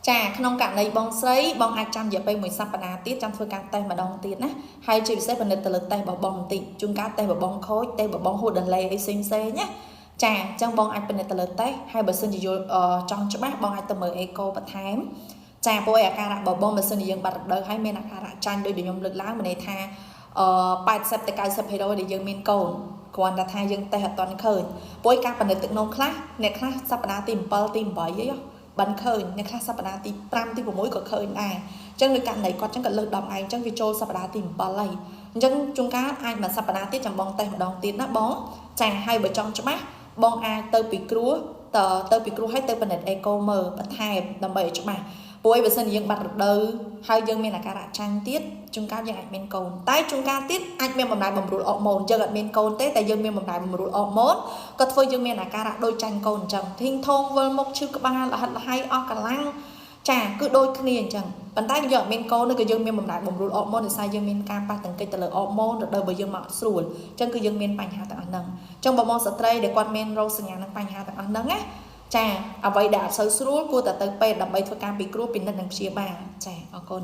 ចាក្នុងករណីបងស្រីបងអាចចាំរយៈពេលមួយសប្តាហ៍ទៀតចាំធ្វើការតេស្តម្ដងទៀតណាហើយជាពិសេសពិនិត្យទៅលើតេស្តរបស់បងបន្តិចជួនកាលតេស្តរបស់បងខូចតេស្តរបស់បងហួសដលេអីផ្សេងណាចាអញ្ចឹងបងអាចពិនិត្យទៅលើតេស្តហើយបើសិនជាយល់ចង់ច្បាស់បងអាចទៅមើលអេកូបន្ថែមចាព្រោះអាការៈរបស់បងបើសិនជាយើងបាត់រដូវហើយមានអាការៈចាញ់ដូចខ្ញុំលើកឡើងមានន័យថា80ទៅ90%ដែលយើងមានកូនគ្រាន់តែថាយើងតេស្តអត់ទាន់ឃើញព្រោះការពិនិត្យទឹកនោមខ្លះអ្នកខ្លះសប្តាហ៍ទី7ទី8អីបានឃើញអ្នកខ្លះសប្តាហ៍ទី5ទី6ក៏ឃើញដែរអញ្ចឹងនៅករណីគាត់អញ្ចឹងក៏លើក10ថ្ងៃអញ្ចឹងវាចូលសប្តាហ៍ទី7ហើយអញ្ចឹងជួនកាលអាចមួយសប្តាហ៍ទៀតចាំបងតេស្តម្ដងទៀតណាបងចាហើយបើចង់ច្បាស់បងអាចទៅពីគ្រូទៅពីគ្រូឲ្យទៅពិនិត្យអេកូមើលបន្ថែមដើម្បីឲ្យច្បាស់ព្រោះបើសិនជាយើងបាត់រដូវហើយយើងមានអាការៈចាញ់ទៀតជួនកាលយើងអាចមានកូនតែជួនកាលទៀតអាចមានបំណែបំរុលអរម៉ូនយើងអត់មានកូនទេតែយើងមានបំណែបំរុលអរម៉ូនក៏ធ្វើយើងមានអាការៈដូចចាញ់កូនអញ្ចឹងធីងធងវិលមុខឈឺក្បាលលហិតលហៃអស់កម្លាំងចាគឺដូចគ្នាអញ្ចឹងប៉ុន្តែយើងអត់មានកូនទេក៏យើងមានបំណែបំរុលអរម៉ូនដោយសារយើងមានការប៉ះទង្គិចទៅលើអរម៉ូនរដូវបើយើងមកស្រួលអញ្ចឹងគឺយើងមានបញ្ហាទាំងអស់ហ្នឹងអញ្ចឹងបងស្ត្រីដែលគាត់មានរោគសញ្ញានឹងបញ្ហាទាំងអស់ហ្នឹងណាចាអ្វីដែលអត់សូវស្រួលគួរតែទៅពេទ្យដើម្បីធ្វើការពិគ្រោះពិនិត្យនិងព្យាបាលចាអរគុណ